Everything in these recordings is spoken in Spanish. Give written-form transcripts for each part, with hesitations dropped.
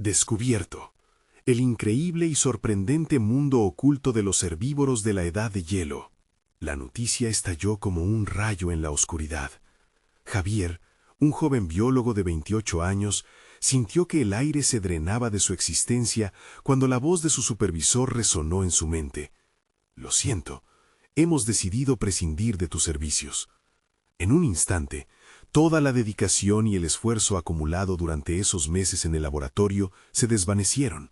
Descubierto. El increíble y sorprendente mundo oculto de los herbívoros de la Edad de Hielo. La noticia estalló como un rayo en la oscuridad. Javier, un joven biólogo de 28 años, sintió que el aire se drenaba de su existencia cuando la voz de su supervisor resonó en su mente. «Lo siento, hemos decidido prescindir de tus servicios». En un instante, toda la dedicación y el esfuerzo acumulado durante esos meses en el laboratorio se desvanecieron.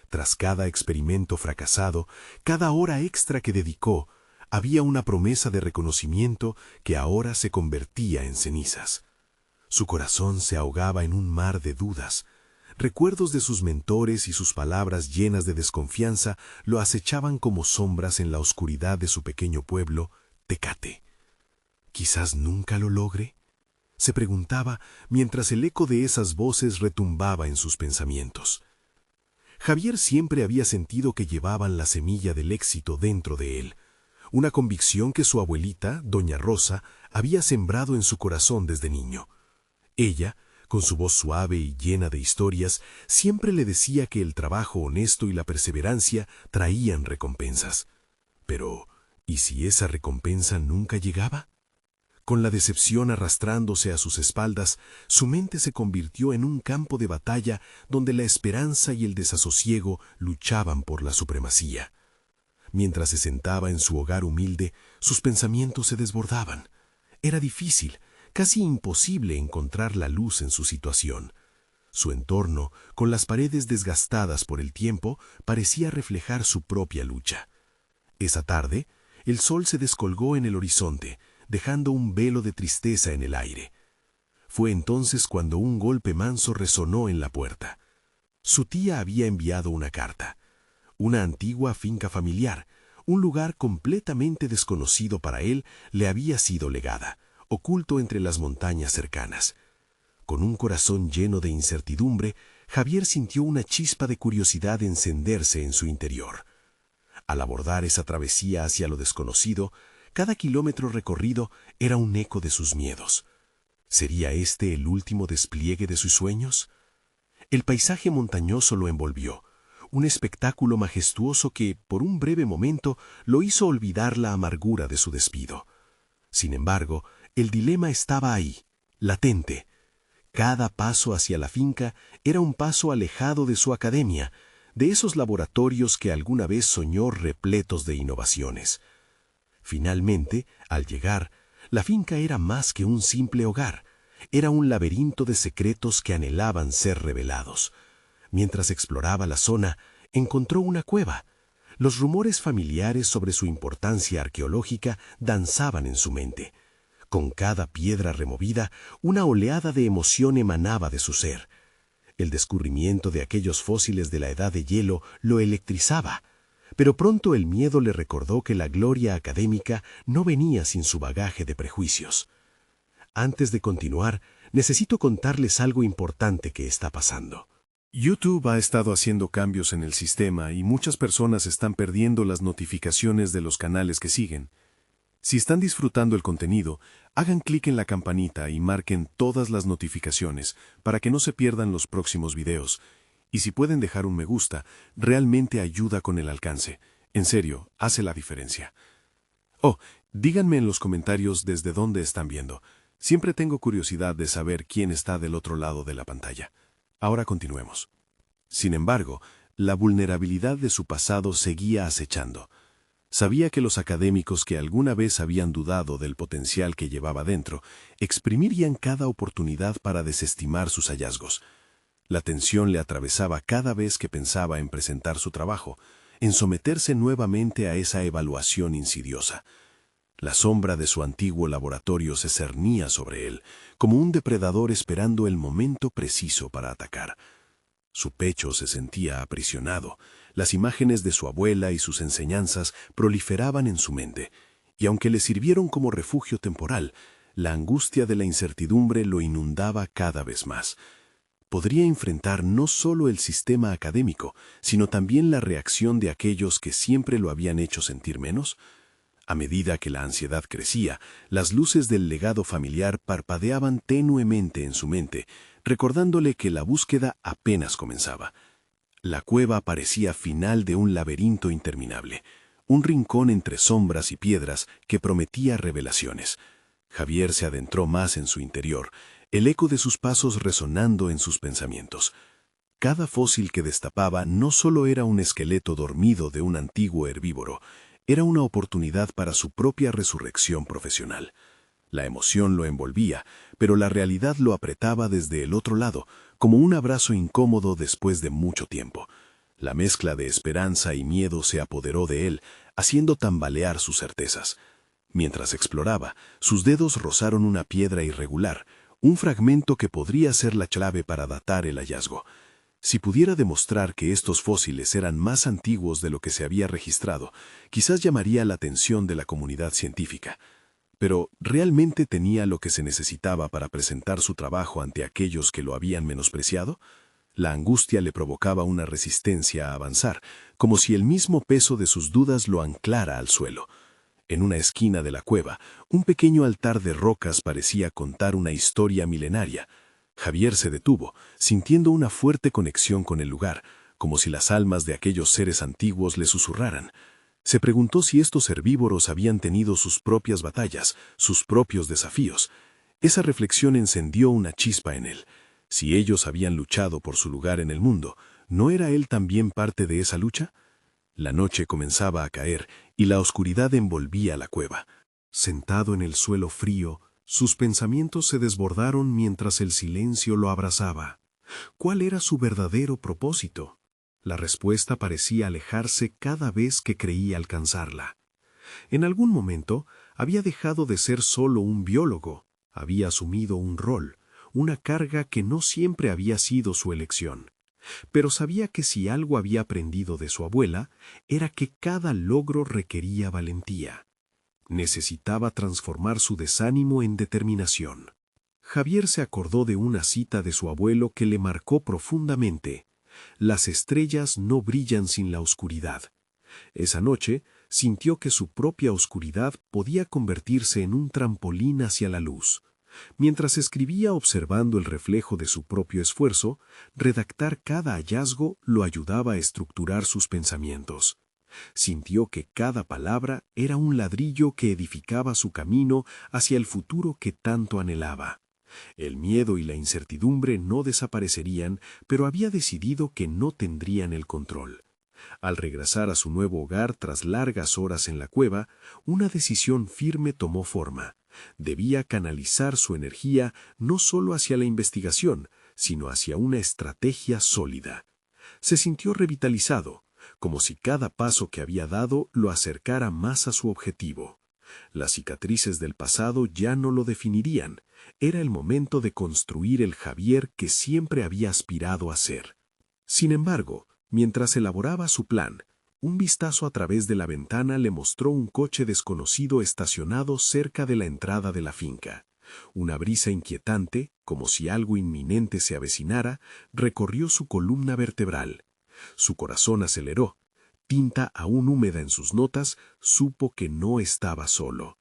Tras cada experimento fracasado, cada hora extra que dedicó, había una promesa de reconocimiento que ahora se convertía en cenizas. Su corazón se ahogaba en un mar de dudas. Recuerdos de sus mentores y sus palabras llenas de desconfianza lo acechaban como sombras en la oscuridad de su pequeño pueblo, Tecate. ¿Quizás nunca lo logre?, se preguntaba mientras el eco de esas voces retumbaba en sus pensamientos. Javier siempre había sentido que llevaban la semilla del éxito dentro de él, una convicción que su abuelita, doña Rosa, había sembrado en su corazón desde niño. Ella, con su voz suave y llena de historias, siempre le decía que el trabajo honesto y la perseverancia traían recompensas. Pero, ¿y si esa recompensa nunca llegaba? Con la decepción arrastrándose a sus espaldas, su mente se convirtió en un campo de batalla donde la esperanza y el desasosiego luchaban por la supremacía. Mientras se sentaba en su hogar humilde, sus pensamientos se desbordaban. Era difícil, casi imposible encontrar la luz en su situación. Su entorno, con las paredes desgastadas por el tiempo, parecía reflejar su propia lucha. Esa tarde, el sol se descolgó en el horizonte, dejando un velo de tristeza en el aire. Fue entonces cuando un golpe manso resonó en la puerta. Su tía había enviado una carta. Una antigua finca familiar, un lugar completamente desconocido para él, le había sido legada, oculto entre las montañas cercanas. Con un corazón lleno de incertidumbre, Javier sintió una chispa de curiosidad encenderse en su interior. Al abordar esa travesía hacia lo desconocido, cada kilómetro recorrido era un eco de sus miedos. ¿Sería este el último despliegue de sus sueños? El paisaje montañoso lo envolvió, un espectáculo majestuoso que, por un breve momento, lo hizo olvidar la amargura de su despido. Sin embargo, el dilema estaba ahí, latente. Cada paso hacia la finca era un paso alejado de su academia, de esos laboratorios que alguna vez soñó repletos de innovaciones. Finalmente, al llegar, la finca era más que un simple hogar, era un laberinto de secretos que anhelaban ser revelados. Mientras exploraba la zona, encontró una cueva. Los rumores familiares sobre su importancia arqueológica danzaban en su mente. Con cada piedra removida, una oleada de emoción emanaba de su ser. El descubrimiento de aquellos fósiles de la Edad de Hielo lo electrizaba. Pero pronto el miedo le recordó que la gloria académica no venía sin su bagaje de prejuicios. Antes de continuar, necesito contarles algo importante que está pasando. YouTube ha estado haciendo cambios en el sistema y muchas personas están perdiendo las notificaciones de los canales que siguen. Si están disfrutando el contenido, hagan clic en la campanita y marquen todas las notificaciones para que no se pierdan los próximos videos. Y si pueden dejar un me gusta, realmente ayuda con el alcance. En serio, hace la diferencia. Oh, díganme en los comentarios desde dónde están viendo. Siempre tengo curiosidad de saber quién está del otro lado de la pantalla. Ahora continuemos. Sin embargo, la vulnerabilidad de su pasado seguía acechando. Sabía que los académicos que alguna vez habían dudado del potencial que llevaba dentro, exprimirían cada oportunidad para desestimar sus hallazgos. La tensión le atravesaba cada vez que pensaba en presentar su trabajo, en someterse nuevamente a esa evaluación insidiosa. La sombra de su antiguo laboratorio se cernía sobre él, como un depredador esperando el momento preciso para atacar. Su pecho se sentía aprisionado, las imágenes de su abuela y sus enseñanzas proliferaban en su mente, y aunque le sirvieron como refugio temporal, la angustia de la incertidumbre lo inundaba cada vez más. Podría enfrentar no solo el sistema académico, sino también la reacción de aquellos que siempre lo habían hecho sentir menos. A medida que la ansiedad crecía, las luces del legado familiar parpadeaban tenuemente en su mente, recordándole que la búsqueda apenas comenzaba. La cueva parecía final de un laberinto interminable, un rincón entre sombras y piedras que prometía revelaciones. Javier se adentró más en su interior, el eco de sus pasos resonando en sus pensamientos. Cada fósil que destapaba no solo era un esqueleto dormido de un antiguo herbívoro, era una oportunidad para su propia resurrección profesional. La emoción lo envolvía, pero la realidad lo apretaba desde el otro lado, como un abrazo incómodo después de mucho tiempo. La mezcla de esperanza y miedo se apoderó de él, haciendo tambalear sus certezas. Mientras exploraba, sus dedos rozaron una piedra irregular, un fragmento que podría ser la clave para datar el hallazgo. Si pudiera demostrar que estos fósiles eran más antiguos de lo que se había registrado, quizás llamaría la atención de la comunidad científica. Pero, ¿realmente tenía lo que se necesitaba para presentar su trabajo ante aquellos que lo habían menospreciado? La angustia le provocaba una resistencia a avanzar, como si el mismo peso de sus dudas lo anclara al suelo. En una esquina de la cueva, un pequeño altar de rocas parecía contar una historia milenaria. Javier se detuvo, sintiendo una fuerte conexión con el lugar, como si las almas de aquellos seres antiguos le susurraran. Se preguntó si estos herbívoros habían tenido sus propias batallas, sus propios desafíos. Esa reflexión encendió una chispa en él. Si ellos habían luchado por su lugar en el mundo, ¿no era él también parte de esa lucha? La noche comenzaba a caer y la oscuridad envolvía la cueva. Sentado en el suelo frío, sus pensamientos se desbordaron mientras el silencio lo abrazaba. ¿Cuál era su verdadero propósito? La respuesta parecía alejarse cada vez que creía alcanzarla. En algún momento había dejado de ser solo un biólogo, había asumido un rol, una carga que no siempre había sido su elección. Pero sabía que si algo había aprendido de su abuela, era que cada logro requería valentía. Necesitaba transformar su desánimo en determinación. Javier se acordó de una cita de su abuelo que le marcó profundamente. Las estrellas no brillan sin la oscuridad. Esa noche sintió que su propia oscuridad podía convertirse en un trampolín hacia la luz. Mientras escribía observando el reflejo de su propio esfuerzo, redactar cada hallazgo lo ayudaba a estructurar sus pensamientos. Sintió que cada palabra era un ladrillo que edificaba su camino hacia el futuro que tanto anhelaba. El miedo y la incertidumbre no desaparecerían, pero había decidido que no tendrían el control. Al regresar a su nuevo hogar tras largas horas en la cueva, una decisión firme tomó forma. Debía canalizar su energía no solo hacia la investigación, sino hacia una estrategia sólida. Se sintió revitalizado, como si cada paso que había dado lo acercara más a su objetivo. Las cicatrices del pasado ya no lo definirían. Era el momento de construir el Javier que siempre había aspirado a ser. Sin embargo, mientras elaboraba su plan, un vistazo a través de la ventana le mostró un coche desconocido estacionado cerca de la entrada de la finca. Una brisa inquietante, como si algo inminente se avecinara, recorrió su columna vertebral. Su corazón aceleró. Tinta aún húmeda en sus notas, supo que no estaba solo.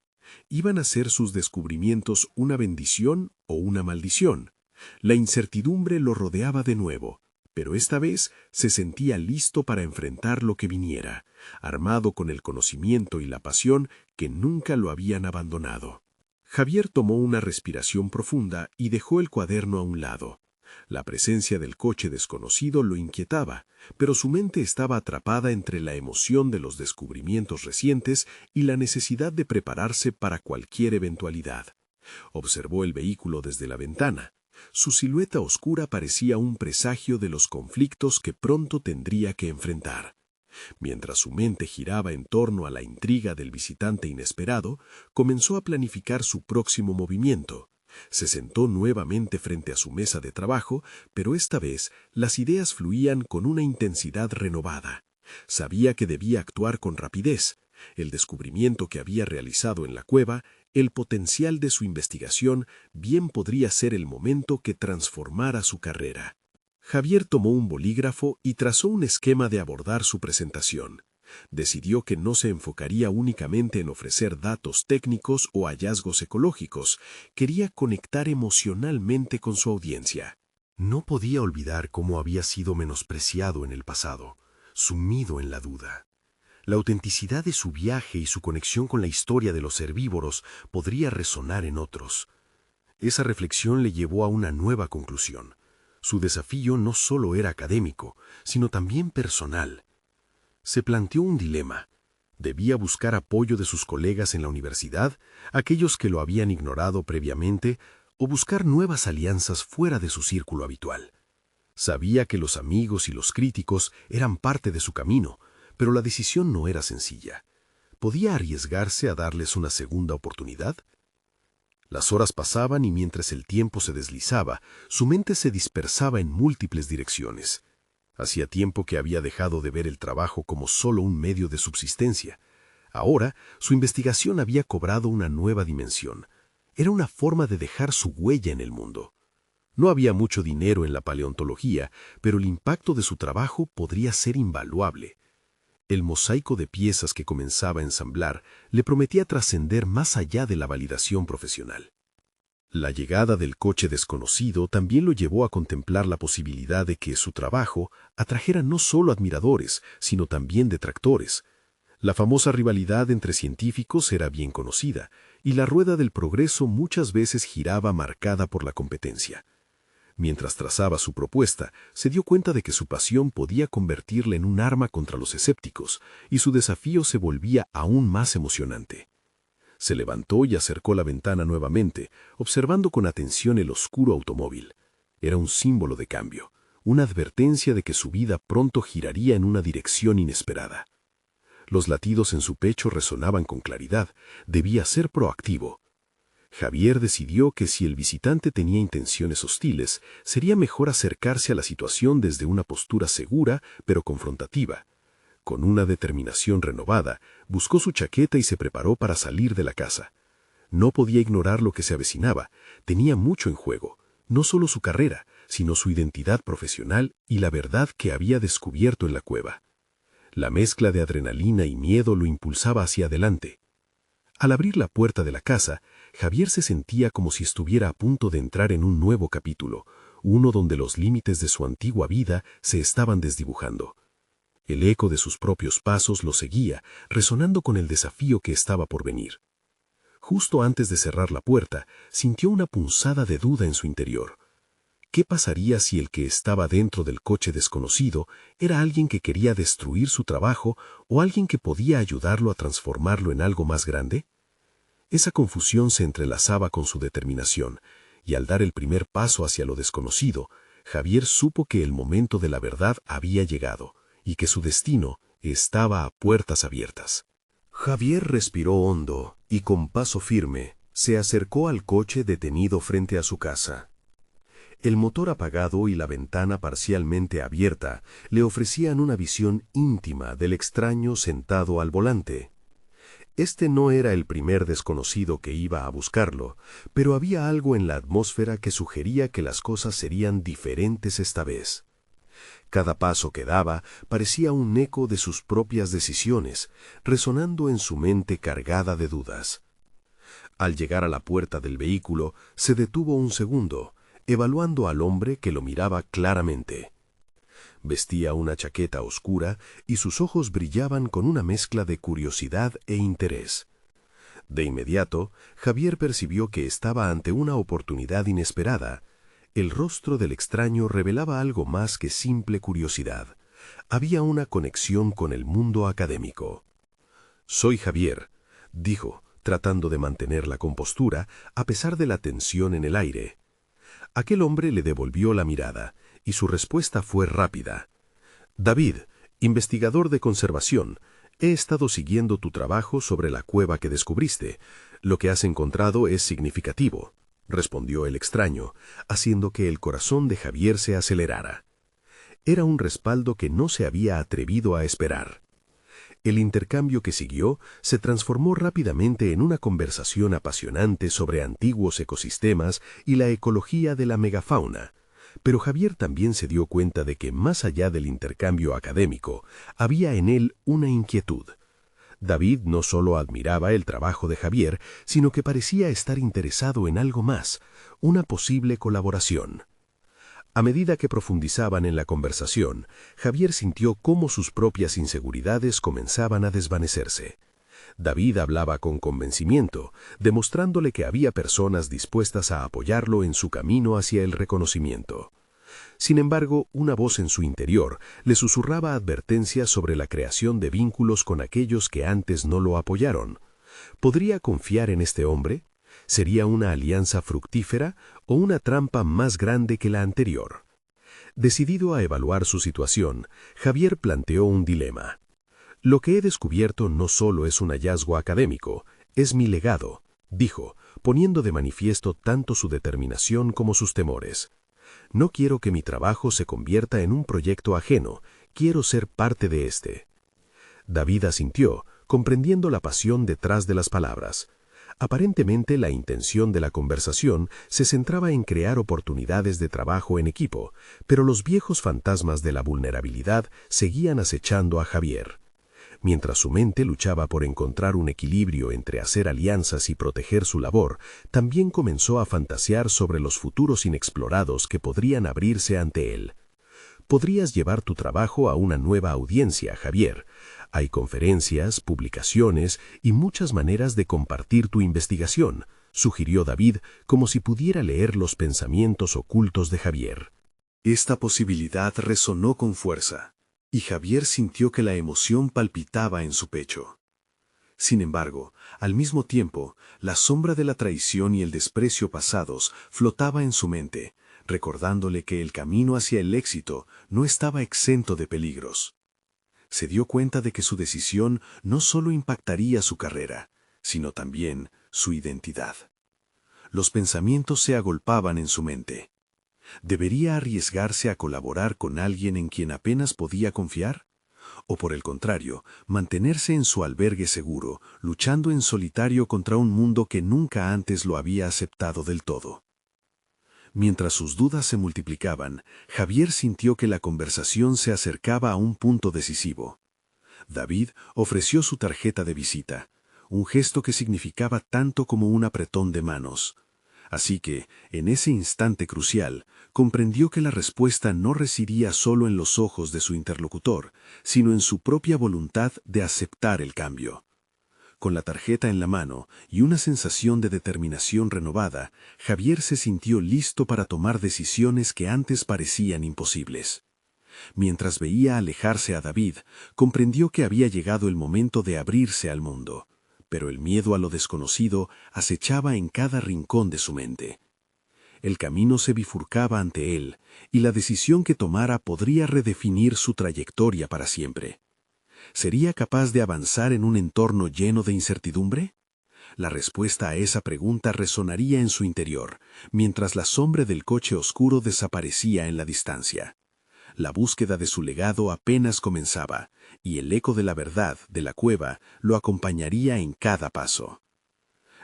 ¿Iban a ser sus descubrimientos una bendición o una maldición? La incertidumbre lo rodeaba de nuevo, pero esta vez se sentía listo para enfrentar lo que viniera, armado con el conocimiento y la pasión que nunca lo habían abandonado. Javier tomó una respiración profunda y dejó el cuaderno a un lado. La presencia del coche desconocido lo inquietaba, pero su mente estaba atrapada entre la emoción de los descubrimientos recientes y la necesidad de prepararse para cualquier eventualidad. Observó el vehículo desde la ventana. Su silueta oscura parecía un presagio de los conflictos que pronto tendría que enfrentar. Mientras su mente giraba en torno a la intriga del visitante inesperado, comenzó a planificar su próximo movimiento. Se sentó nuevamente frente a su mesa de trabajo, pero esta vez las ideas fluían con una intensidad renovada. Sabía que debía actuar con rapidez. El descubrimiento que había realizado en la cueva, el potencial de su investigación, bien podría ser el momento que transformara su carrera. Javier tomó un bolígrafo y trazó un esquema de abordar su presentación. Decidió que no se enfocaría únicamente en ofrecer datos técnicos o hallazgos ecológicos, quería conectar emocionalmente con su audiencia. No podía olvidar cómo había sido menospreciado en el pasado, sumido en la duda. La autenticidad de su viaje y su conexión con la historia de los herbívoros podría resonar en otros. Esa reflexión le llevó a una nueva conclusión. Su desafío no solo era académico, sino también personal. Se planteó un dilema. Debía buscar apoyo de sus colegas en la universidad, aquellos que lo habían ignorado previamente, o buscar nuevas alianzas fuera de su círculo habitual. Sabía que los amigos y los críticos eran parte de su camino, pero la decisión no era sencilla. ¿Podía arriesgarse a darles una segunda oportunidad? Las horas pasaban y mientras el tiempo se deslizaba, su mente se dispersaba en múltiples direcciones. Hacía tiempo que había dejado de ver el trabajo como solo un medio de subsistencia. Ahora, su investigación había cobrado una nueva dimensión. Era una forma de dejar su huella en el mundo. No había mucho dinero en la paleontología, pero el impacto de su trabajo podría ser invaluable. El mosaico de piezas que comenzaba a ensamblar le prometía trascender más allá de la validación profesional. La llegada del coche desconocido también lo llevó a contemplar la posibilidad de que su trabajo atrajera no solo admiradores, sino también detractores. La famosa rivalidad entre científicos era bien conocida, y la rueda del progreso muchas veces giraba marcada por la competencia. Mientras trazaba su propuesta, se dio cuenta de que su pasión podía convertirla en un arma contra los escépticos, y su desafío se volvía aún más emocionante. Se levantó y acercó la ventana nuevamente, observando con atención el oscuro automóvil. Era un símbolo de cambio, una advertencia de que su vida pronto giraría en una dirección inesperada. Los latidos en su pecho resonaban con claridad. Debía ser proactivo. Javier decidió que si el visitante tenía intenciones hostiles, sería mejor acercarse a la situación desde una postura segura, pero confrontativa. Con una determinación renovada, buscó su chaqueta y se preparó para salir de la casa. No podía ignorar lo que se avecinaba. Tenía mucho en juego, no solo su carrera, sino su identidad profesional y la verdad que había descubierto en la cueva. La mezcla de adrenalina y miedo lo impulsaba hacia adelante. Al abrir la puerta de la casa, Javier se sentía como si estuviera a punto de entrar en un nuevo capítulo, uno donde los límites de su antigua vida se estaban desdibujando. El eco de sus propios pasos lo seguía, resonando con el desafío que estaba por venir. Justo antes de cerrar la puerta, sintió una punzada de duda en su interior. ¿Qué pasaría si el que estaba dentro del coche desconocido era alguien que quería destruir su trabajo o alguien que podía ayudarlo a transformarlo en algo más grande? Esa confusión se entrelazaba con su determinación, y al dar el primer paso hacia lo desconocido, Javier supo que el momento de la verdad había llegado y que su destino estaba a puertas abiertas. Javier respiró hondo y con paso firme se acercó al coche detenido frente a su casa. El motor apagado y la ventana parcialmente abierta le ofrecían una visión íntima del extraño sentado al volante. Este no era el primer desconocido que iba a buscarlo, pero había algo en la atmósfera que sugería que las cosas serían diferentes esta vez. Cada paso que daba parecía un eco de sus propias decisiones, resonando en su mente cargada de dudas. Al llegar a la puerta del vehículo, se detuvo un segundo, evaluando al hombre que lo miraba claramente. Vestía una chaqueta oscura y sus ojos brillaban con una mezcla de curiosidad e interés. De inmediato, Javier percibió que estaba ante una oportunidad inesperada. El rostro del extraño revelaba algo más que simple curiosidad. Había una conexión con el mundo académico. «Soy Javier», dijo, tratando de mantener la compostura a pesar de la tensión en el aire. Aquel hombre le devolvió la mirada, y su respuesta fue rápida. «David, investigador de conservación, he estado siguiendo tu trabajo sobre la cueva que descubriste. Lo que has encontrado es significativo», respondió el extraño, haciendo que el corazón de Javier se acelerara. Era un respaldo que no se había atrevido a esperar. El intercambio que siguió se transformó rápidamente en una conversación apasionante sobre antiguos ecosistemas y la ecología de la megafauna. Pero Javier también se dio cuenta de que más allá del intercambio académico, había en él una inquietud. David no solo admiraba el trabajo de Javier, sino que parecía estar interesado en algo más, una posible colaboración. A medida que profundizaban en la conversación, Javier sintió cómo sus propias inseguridades comenzaban a desvanecerse. David hablaba con convencimiento, demostrándole que había personas dispuestas a apoyarlo en su camino hacia el reconocimiento. Sin embargo, una voz en su interior le susurraba advertencias sobre la creación de vínculos con aquellos que antes no lo apoyaron. ¿Podría confiar en este hombre? ¿Sería una alianza fructífera o una trampa más grande que la anterior? Decidido a evaluar su situación, Javier planteó un dilema. Lo que he descubierto no solo es un hallazgo académico, es mi legado, dijo, poniendo de manifiesto tanto su determinación como sus temores. No quiero que mi trabajo se convierta en un proyecto ajeno, quiero ser parte de este. David asintió, comprendiendo la pasión detrás de las palabras. Aparentemente la intención de la conversación se centraba en crear oportunidades de trabajo en equipo, pero los viejos fantasmas de la vulnerabilidad seguían acechando a Javier. Mientras su mente luchaba por encontrar un equilibrio entre hacer alianzas y proteger su labor, también comenzó a fantasear sobre los futuros inexplorados que podrían abrirse ante él. Podrías llevar tu trabajo a una nueva audiencia, Javier. Hay conferencias, publicaciones y muchas maneras de compartir tu investigación, sugirió David, como si pudiera leer los pensamientos ocultos de Javier. Esta posibilidad resonó con fuerza, y Javier sintió que la emoción palpitaba en su pecho. Sin embargo, al mismo tiempo, la sombra de la traición y el desprecio pasados flotaba en su mente, recordándole que el camino hacia el éxito no estaba exento de peligros. Se dio cuenta de que su decisión no solo impactaría su carrera, sino también su identidad. Los pensamientos se agolpaban en su mente. ¿Debería arriesgarse a colaborar con alguien en quien apenas podía confiar? ¿O por el contrario, mantenerse en su albergue seguro, luchando en solitario contra un mundo que nunca antes lo había aceptado del todo? Mientras sus dudas se multiplicaban, Javier sintió que la conversación se acercaba a un punto decisivo. David ofreció su tarjeta de visita, un gesto que significaba tanto como un apretón de manos. Así que, en ese instante crucial, comprendió que la respuesta no residía solo en los ojos de su interlocutor, sino en su propia voluntad de aceptar el cambio. Con la tarjeta en la mano y una sensación de determinación renovada, Javier se sintió listo para tomar decisiones que antes parecían imposibles. Mientras veía alejarse a David, comprendió que había llegado el momento de abrirse al mundo, pero el miedo a lo desconocido acechaba en cada rincón de su mente. El camino se bifurcaba ante él, y la decisión que tomara podría redefinir su trayectoria para siempre. ¿Sería capaz de avanzar en un entorno lleno de incertidumbre? La respuesta a esa pregunta resonaría en su interior, mientras la sombra del coche oscuro desaparecía en la distancia. La búsqueda de su legado apenas comenzaba, y el eco de la verdad de la cueva lo acompañaría en cada paso.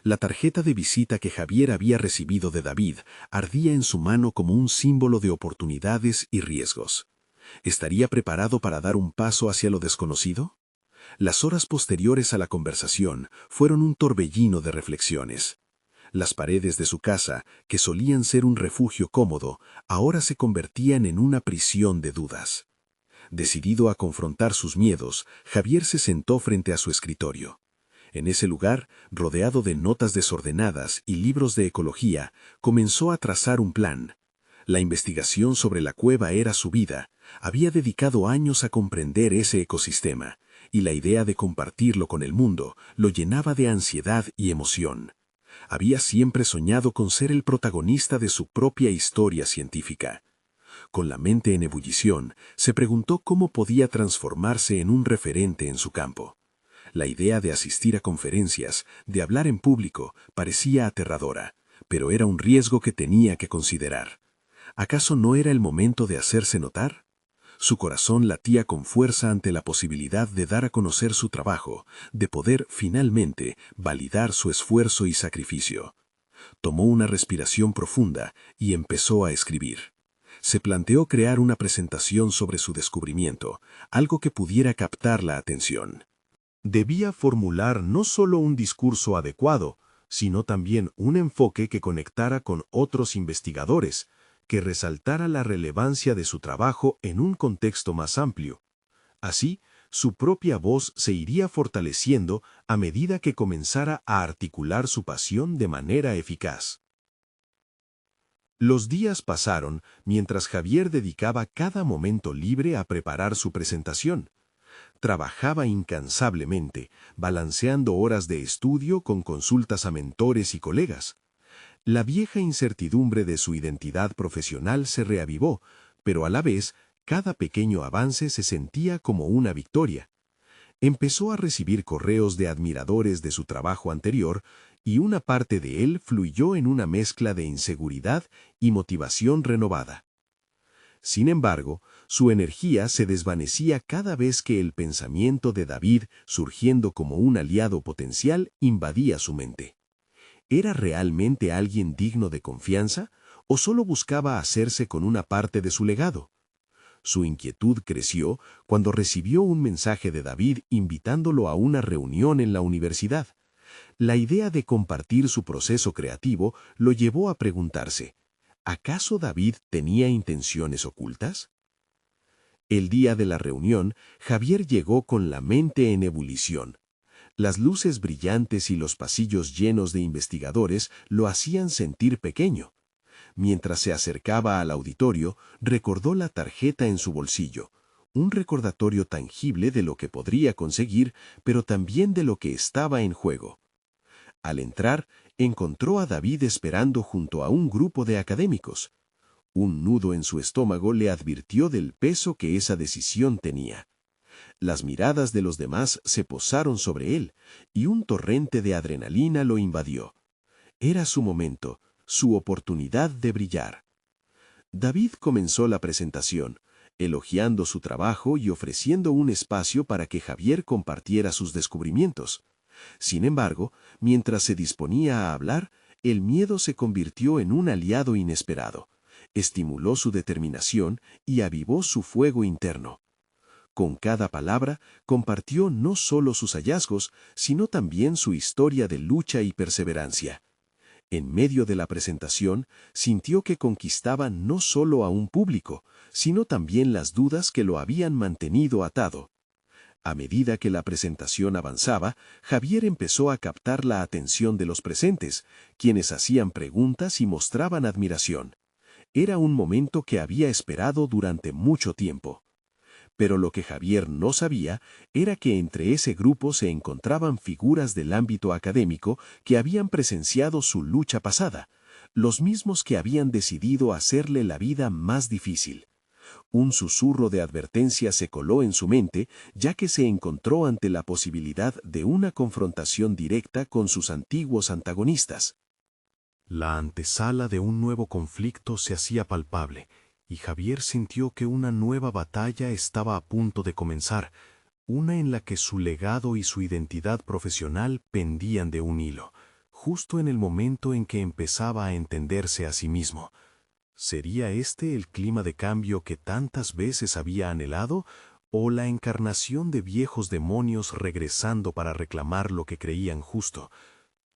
La tarjeta de visita que Javier había recibido de David ardía en su mano como un símbolo de oportunidades y riesgos. ¿Estaría preparado para dar un paso hacia lo desconocido? Las horas posteriores a la conversación fueron un torbellino de reflexiones. Las paredes de su casa, que solían ser un refugio cómodo, ahora se convertían en una prisión de dudas. Decidido a confrontar sus miedos, Javier se sentó frente a su escritorio. En ese lugar, rodeado de notas desordenadas y libros de ecología, comenzó a trazar un plan. La investigación sobre la cueva era su vida. Había dedicado años a comprender ese ecosistema, y la idea de compartirlo con el mundo lo llenaba de ansiedad y emoción. Había siempre soñado con ser el protagonista de su propia historia científica. Con la mente en ebullición, se preguntó cómo podía transformarse en un referente en su campo. La idea de asistir a conferencias, de hablar en público, parecía aterradora, pero era un riesgo que tenía que considerar. ¿Acaso no era el momento de hacerse notar? Su corazón latía con fuerza ante la posibilidad de dar a conocer su trabajo, de poder, finalmente, validar su esfuerzo y sacrificio. Tomó una respiración profunda y empezó a escribir. Se planteó crear una presentación sobre su descubrimiento, algo que pudiera captar la atención. Debía formular no solo un discurso adecuado, sino también un enfoque que conectara con otros investigadores, que resaltara la relevancia de su trabajo en un contexto más amplio. Así, su propia voz se iría fortaleciendo a medida que comenzara a articular su pasión de manera eficaz. Los días pasaron mientras Javier dedicaba cada momento libre a preparar su presentación. Trabajaba incansablemente, balanceando horas de estudio con consultas a mentores y colegas. La vieja incertidumbre de su identidad profesional se reavivó, pero a la vez, cada pequeño avance se sentía como una victoria. Empezó a recibir correos de admiradores de su trabajo anterior y una parte de él fluyó en una mezcla de inseguridad y motivación renovada. Sin embargo, su energía se desvanecía cada vez que el pensamiento de David, surgiendo como un aliado potencial, invadía su mente. ¿Era realmente alguien digno de confianza o solo buscaba hacerse con una parte de su legado? Su inquietud creció cuando recibió un mensaje de David invitándolo a una reunión en la universidad. La idea de compartir su proceso creativo lo llevó a preguntarse, ¿acaso David tenía intenciones ocultas? El día de la reunión, Javier llegó con la mente en ebullición. Las luces brillantes y los pasillos llenos de investigadores lo hacían sentir pequeño. Mientras se acercaba al auditorio, recordó la tarjeta en su bolsillo, un recordatorio tangible de lo que podría conseguir, pero también de lo que estaba en juego. Al entrar, encontró a David esperando junto a un grupo de académicos. Un nudo en su estómago le advirtió del peso que esa decisión tenía. Las miradas de los demás se posaron sobre él, y un torrente de adrenalina lo invadió. Era su momento, su oportunidad de brillar. David comenzó la presentación, elogiando su trabajo y ofreciendo un espacio para que Javier compartiera sus descubrimientos. Sin embargo, mientras se disponía a hablar, el miedo se convirtió en un aliado inesperado. Estimuló su determinación y avivó su fuego interno. Con cada palabra, compartió no solo sus hallazgos, sino también su historia de lucha y perseverancia. En medio de la presentación, sintió que conquistaba no solo a un público, sino también las dudas que lo habían mantenido atado. A medida que la presentación avanzaba, Javier empezó a captar la atención de los presentes, quienes hacían preguntas y mostraban admiración. Era un momento que había esperado durante mucho tiempo. Pero lo que Javier no sabía era que entre ese grupo se encontraban figuras del ámbito académico que habían presenciado su lucha pasada, los mismos que habían decidido hacerle la vida más difícil. Un susurro de advertencia se coló en su mente, ya que se encontró ante la posibilidad de una confrontación directa con sus antiguos antagonistas. La antesala de un nuevo conflicto se hacía palpable, y Javier sintió que una nueva batalla estaba a punto de comenzar, una en la que su legado y su identidad profesional pendían de un hilo, justo en el momento en que empezaba a entenderse a sí mismo. ¿Sería este el clima de cambio que tantas veces había anhelado, o la encarnación de viejos demonios regresando para reclamar lo que creían justo?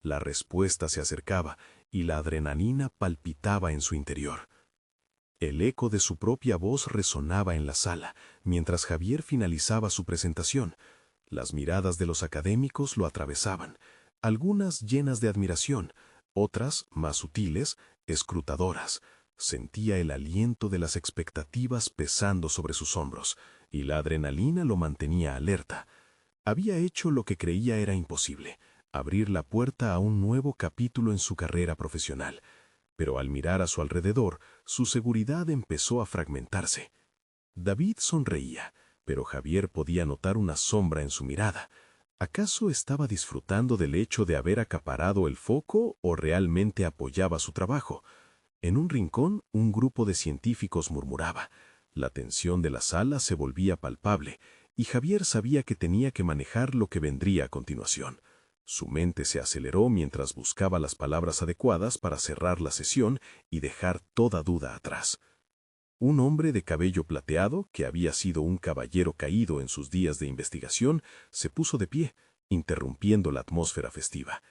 La respuesta se acercaba, y la adrenalina palpitaba en su interior. El eco de su propia voz resonaba en la sala, mientras Javier finalizaba su presentación. Las miradas de los académicos lo atravesaban, algunas llenas de admiración, otras, más sutiles, escrutadoras. Sentía el aliento de las expectativas pesando sobre sus hombros, y la adrenalina lo mantenía alerta. Había hecho lo que creía era imposible, abrir la puerta a un nuevo capítulo en su carrera profesional. Pero al mirar a su alrededor, su seguridad empezó a fragmentarse. David sonreía, pero Javier podía notar una sombra en su mirada. ¿Acaso estaba disfrutando del hecho de haber acaparado el foco o realmente apoyaba su trabajo? En un rincón, un grupo de científicos murmuraba. La tensión de la sala se volvía palpable, y Javier sabía que tenía que manejar lo que vendría a continuación. Su mente se aceleró mientras buscaba las palabras adecuadas para cerrar la sesión y dejar toda duda atrás. Un hombre de cabello plateado, que había sido un caballero caído en sus días de investigación, se puso de pie, interrumpiendo la atmósfera festiva.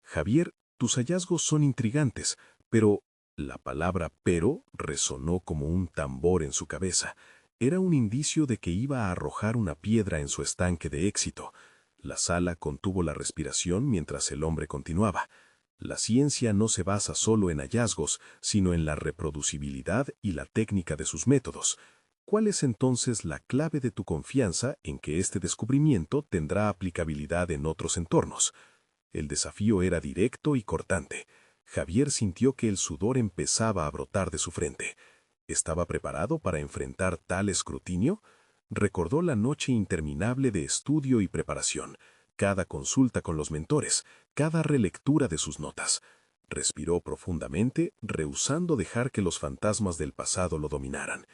«Javier, tus hallazgos son intrigantes, pero La palabra pero resonó como un tambor en su cabeza. Era un indicio de que iba a arrojar una piedra en su estanque de éxito. La sala contuvo la respiración mientras el hombre continuaba. La ciencia no se basa solo en hallazgos, sino en la reproducibilidad y la técnica de sus métodos. ¿Cuál es entonces la clave de tu confianza en que este descubrimiento tendrá aplicabilidad en otros entornos? El desafío era directo y cortante. Javier sintió que el sudor empezaba a brotar de su frente. ¿Estaba preparado para enfrentar tal escrutinio? Recordó la noche interminable de estudio y preparación, cada consulta con los mentores, cada relectura de sus notas. Respiró profundamente, rehusando dejar que los fantasmas del pasado lo dominaran.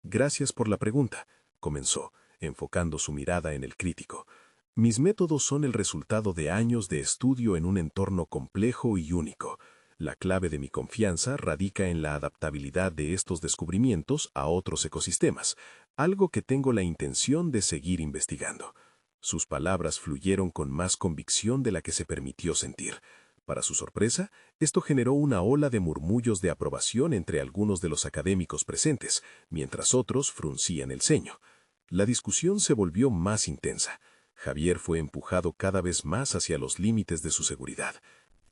Gracias por la pregunta, comenzó, enfocando su mirada en el crítico. Mis métodos son el resultado de años de estudio en un entorno complejo y único. La clave de mi confianza radica en la adaptabilidad de estos descubrimientos a otros ecosistemas, algo que tengo la intención de seguir investigando. Sus palabras fluyeron con más convicción de la que se permitió sentir. Para su sorpresa, esto generó una ola de murmullos de aprobación entre algunos de los académicos presentes, mientras otros fruncían el ceño. La discusión se volvió más intensa. Javier fue empujado cada vez más hacia los límites de su seguridad.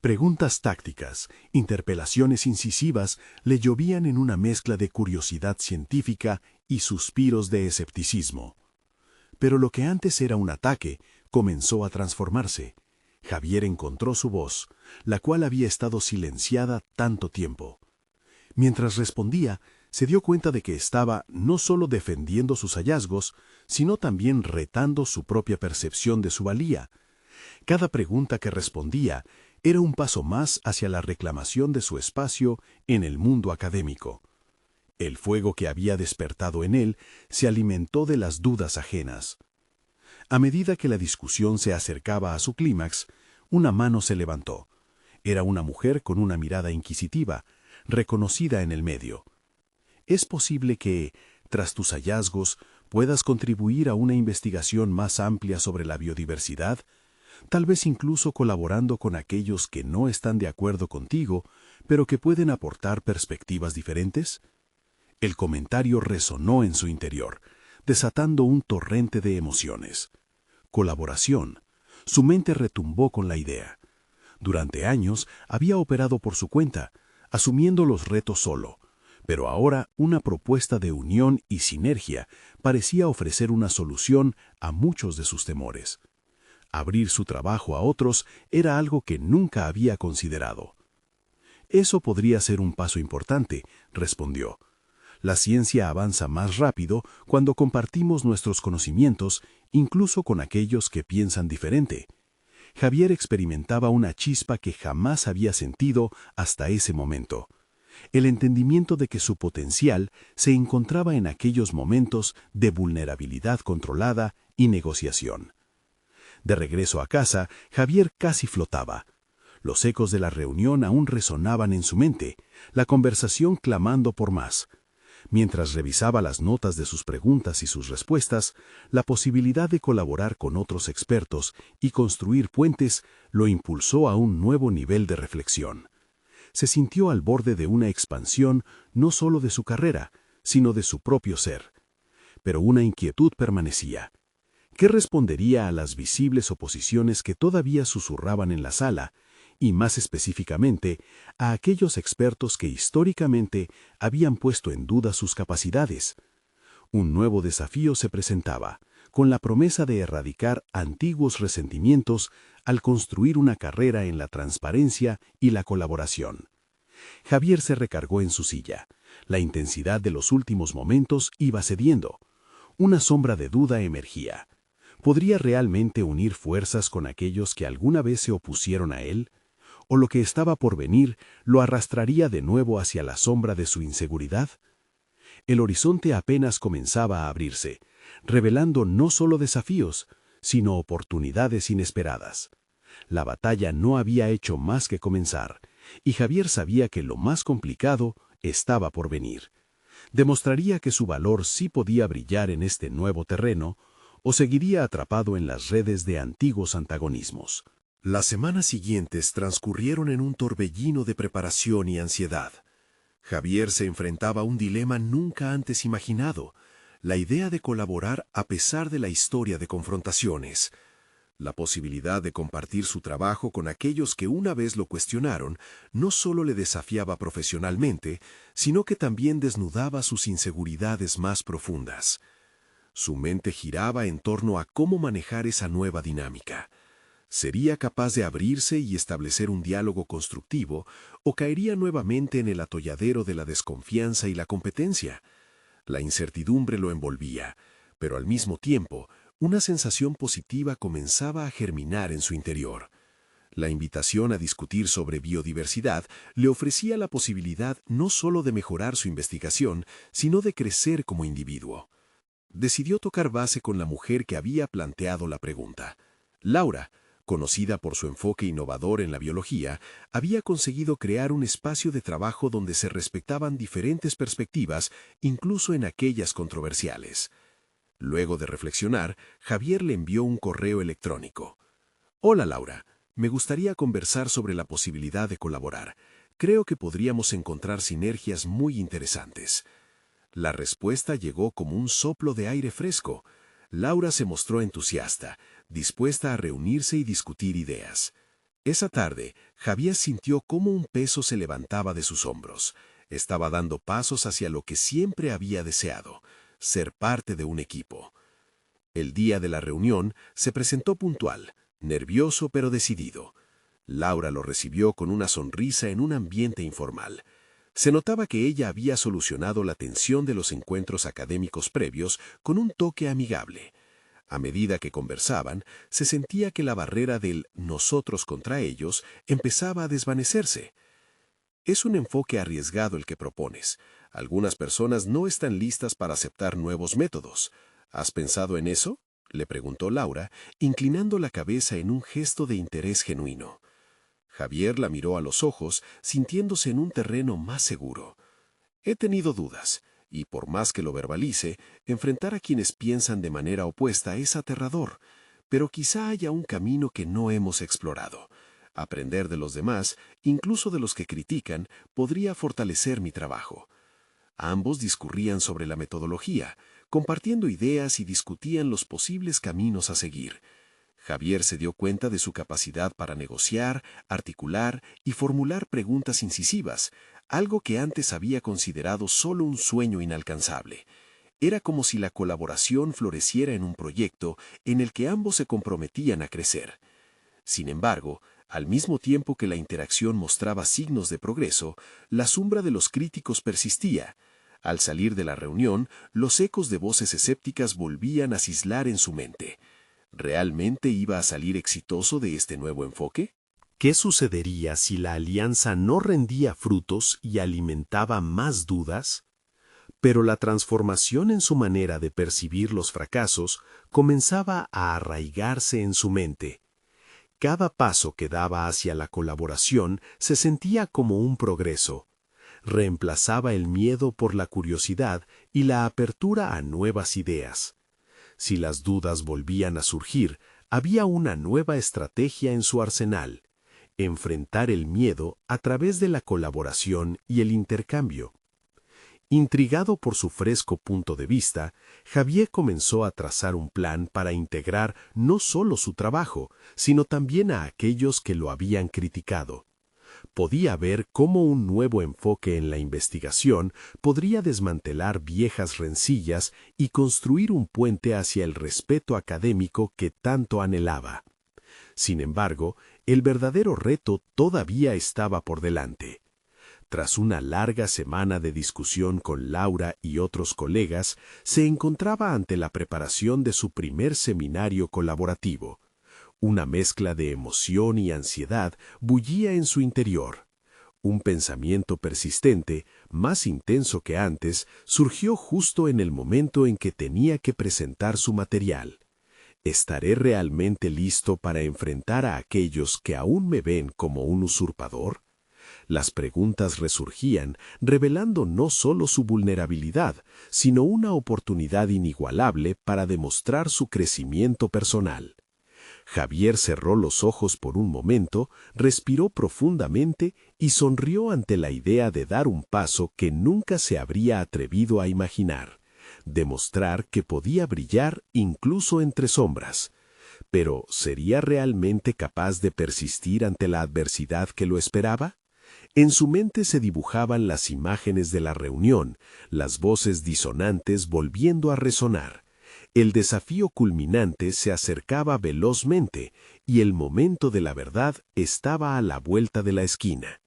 Preguntas tácticas, interpelaciones incisivas le llovían en una mezcla de curiosidad científica y suspiros de escepticismo. Pero lo que antes era un ataque comenzó a transformarse. Javier encontró su voz, la cual había estado silenciada tanto tiempo. Mientras respondía, se dio cuenta de que estaba no solo defendiendo sus hallazgos, sino también retando su propia percepción de su valía. Cada pregunta que respondía era un paso más hacia la reclamación de su espacio en el mundo académico. El fuego que había despertado en él se alimentó de las dudas ajenas. A medida que la discusión se acercaba a su clímax, una mano se levantó. Era una mujer con una mirada inquisitiva, reconocida en el medio. ¿Es posible que, tras tus hallazgos, puedas contribuir a una investigación más amplia sobre la biodiversidad? Tal vez incluso colaborando con aquellos que no están de acuerdo contigo, pero que pueden aportar perspectivas diferentes? El comentario resonó en su interior, desatando un torrente de emociones. Colaboración. Su mente retumbó con la idea. Durante años había operado por su cuenta, asumiendo los retos solo, pero ahora una propuesta de unión y sinergia parecía ofrecer una solución a muchos de sus temores. Abrir su trabajo a otros era algo que nunca había considerado. Eso podría ser un paso importante, respondió. La ciencia avanza más rápido cuando compartimos nuestros conocimientos, incluso con aquellos que piensan diferente. Javier experimentaba una chispa que jamás había sentido hasta ese momento. El entendimiento de que su potencial se encontraba en aquellos momentos de vulnerabilidad controlada y negociación. De regreso a casa, Javier casi flotaba. Los ecos de la reunión aún resonaban en su mente, la conversación clamando por más. Mientras revisaba las notas de sus preguntas y sus respuestas, la posibilidad de colaborar con otros expertos y construir puentes lo impulsó a un nuevo nivel de reflexión. Se sintió al borde de una expansión no solo de su carrera, sino de su propio ser. Pero una inquietud permanecía. ¿Qué respondería a las visibles oposiciones que todavía susurraban en la sala, y más específicamente, a aquellos expertos que históricamente habían puesto en duda sus capacidades? Un nuevo desafío se presentaba, con la promesa de erradicar antiguos resentimientos al construir una carrera en la transparencia y la colaboración. Javier se recargó en su silla. La intensidad de los últimos momentos iba cediendo. Una sombra de duda emergía. ¿Podría realmente unir fuerzas con aquellos que alguna vez se opusieron a él? ¿O lo que estaba por venir lo arrastraría de nuevo hacia la sombra de su inseguridad? El horizonte apenas comenzaba a abrirse, revelando no solo desafíos, sino oportunidades inesperadas. La batalla no había hecho más que comenzar, y Javier sabía que lo más complicado estaba por venir. Demostraría que su valor sí podía brillar en este nuevo terreno, o seguiría atrapado en las redes de antiguos antagonismos. Las semanas siguientes transcurrieron en un torbellino de preparación y ansiedad. Javier se enfrentaba a un dilema nunca antes imaginado, la idea de colaborar a pesar de la historia de confrontaciones. La posibilidad de compartir su trabajo con aquellos que una vez lo cuestionaron no solo le desafiaba profesionalmente, sino que también desnudaba sus inseguridades más profundas. Su mente giraba en torno a cómo manejar esa nueva dinámica. ¿Sería capaz de abrirse y establecer un diálogo constructivo o caería nuevamente en el atolladero de la desconfianza y la competencia? La incertidumbre lo envolvía, pero al mismo tiempo, una sensación positiva comenzaba a germinar en su interior. La invitación a discutir sobre biodiversidad le ofrecía la posibilidad no solo de mejorar su investigación, sino de crecer como individuo. Decidió tocar base con la mujer que había planteado la pregunta. Laura, conocida por su enfoque innovador en la biología, había conseguido crear un espacio de trabajo donde se respetaban diferentes perspectivas, incluso en aquellas controversiales. Luego de reflexionar, Javier le envió un correo electrónico. «Hola Laura, me gustaría conversar sobre la posibilidad de colaborar. Creo que podríamos encontrar sinergias muy interesantes». La respuesta llegó como un soplo de aire fresco. Laura se mostró entusiasta, dispuesta a reunirse y discutir ideas. Esa tarde, Javier sintió cómo un peso se levantaba de sus hombros. Estaba dando pasos hacia lo que siempre había deseado: ser parte de un equipo. El día de la reunión se presentó puntual, nervioso pero decidido. Laura lo recibió con una sonrisa en un ambiente informal. Se notaba que ella había solucionado la tensión de los encuentros académicos previos con un toque amigable. A medida que conversaban, se sentía que la barrera del nosotros contra ellos empezaba a desvanecerse. Es un enfoque arriesgado el que propones. Algunas personas no están listas para aceptar nuevos métodos. ¿Has pensado en eso?, le preguntó Laura, inclinando la cabeza en un gesto de interés genuino. Javier la miró a los ojos, sintiéndose en un terreno más seguro. He tenido dudas, y por más que lo verbalice, enfrentar a quienes piensan de manera opuesta es aterrador, pero quizá haya un camino que no hemos explorado. Aprender de los demás, incluso de los que critican, podría fortalecer mi trabajo. Ambos discurrían sobre la metodología, compartiendo ideas y discutían los posibles caminos a seguir. Javier se dio cuenta de su capacidad para negociar, articular y formular preguntas incisivas, algo que antes había considerado solo un sueño inalcanzable. Era como si la colaboración floreciera en un proyecto en el que ambos se comprometían a crecer. Sin embargo, al mismo tiempo que la interacción mostraba signos de progreso, la sombra de los críticos persistía. Al salir de la reunión, los ecos de voces escépticas volvían a cislar en su mente. ¿Realmente iba a salir exitoso de este nuevo enfoque? ¿Qué sucedería si la alianza no rendía frutos y alimentaba más dudas? Pero la transformación en su manera de percibir los fracasos comenzaba a arraigarse en su mente. Cada paso que daba hacia la colaboración se sentía como un progreso. Reemplazaba el miedo por la curiosidad y la apertura a nuevas ideas. Si las dudas volvían a surgir, había una nueva estrategia en su arsenal: enfrentar el miedo a través de la colaboración y el intercambio. Intrigado por su fresco punto de vista, Javier comenzó a trazar un plan para integrar no solo su trabajo, sino también a aquellos que lo habían criticado. Podía ver cómo un nuevo enfoque en la investigación podría desmantelar viejas rencillas y construir un puente hacia el respeto académico que tanto anhelaba. Sin embargo, el verdadero reto todavía estaba por delante. Tras una larga semana de discusión con Laura y otros colegas, se encontraba ante la preparación de su primer seminario colaborativo. Una mezcla de emoción y ansiedad bullía en su interior. Un pensamiento persistente, más intenso que antes, surgió justo en el momento en que tenía que presentar su material. ¿Estaré realmente listo para enfrentar a aquellos que aún me ven como un usurpador? Las preguntas resurgían, revelando no solo su vulnerabilidad, sino una oportunidad inigualable para demostrar su crecimiento personal. Javier cerró los ojos por un momento, respiró profundamente y sonrió ante la idea de dar un paso que nunca se habría atrevido a imaginar: demostrar que podía brillar incluso entre sombras. Pero, ¿sería realmente capaz de persistir ante la adversidad que lo esperaba? En su mente se dibujaban las imágenes de la reunión, las voces disonantes volviendo a resonar. El desafío culminante se acercaba velozmente y el momento de la verdad estaba a la vuelta de la esquina.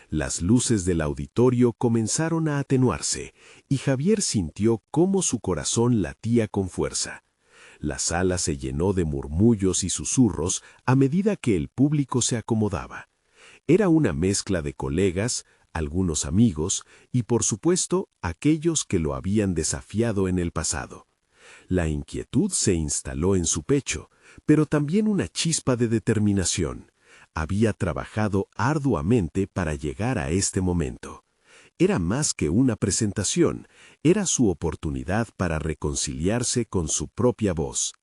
Las luces del auditorio comenzaron a atenuarse y Javier sintió cómo su corazón latía con fuerza. La sala se llenó de murmullos y susurros a medida que el público se acomodaba. Era una mezcla de colegas, algunos amigos y, por supuesto, aquellos que lo habían desafiado en el pasado. La inquietud se instaló en su pecho, pero también una chispa de determinación. Había trabajado arduamente para llegar a este momento. Era más que una presentación, era su oportunidad para reconciliarse con su propia voz.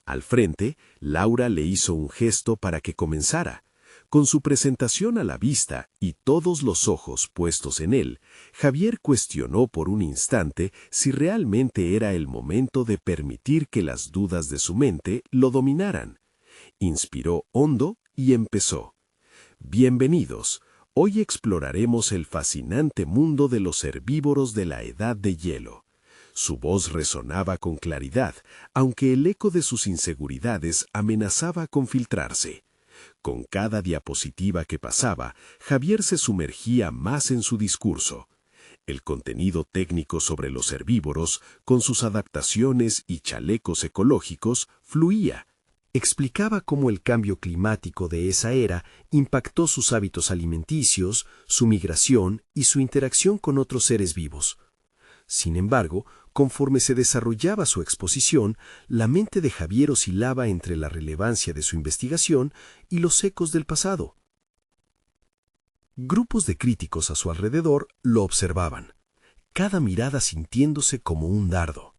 Al frente, Laura le hizo un gesto para que comenzara. Con su presentación a la vista y todos los ojos puestos en él, Javier cuestionó por un instante si realmente era el momento de permitir que las dudas de su mente lo dominaran. Inspiró hondo y empezó. Bienvenidos. Hoy exploraremos el fascinante mundo de los herbívoros de la Edad de Hielo. Su voz resonaba con claridad, aunque el eco de sus inseguridades amenazaba con filtrarse. Con cada diapositiva que pasaba, Javier se sumergía más en su discurso. El contenido técnico sobre los herbívoros, con sus adaptaciones y chalecos ecológicos, fluía. Explicaba cómo el cambio climático de esa era impactó sus hábitos alimenticios, su migración y su interacción con otros seres vivos. Sin embargo, conforme se desarrollaba su exposición, la mente de Javier oscilaba entre la relevancia de su investigación y los ecos del pasado. Grupos de críticos a su alrededor lo observaban, cada mirada sintiéndose como un dardo.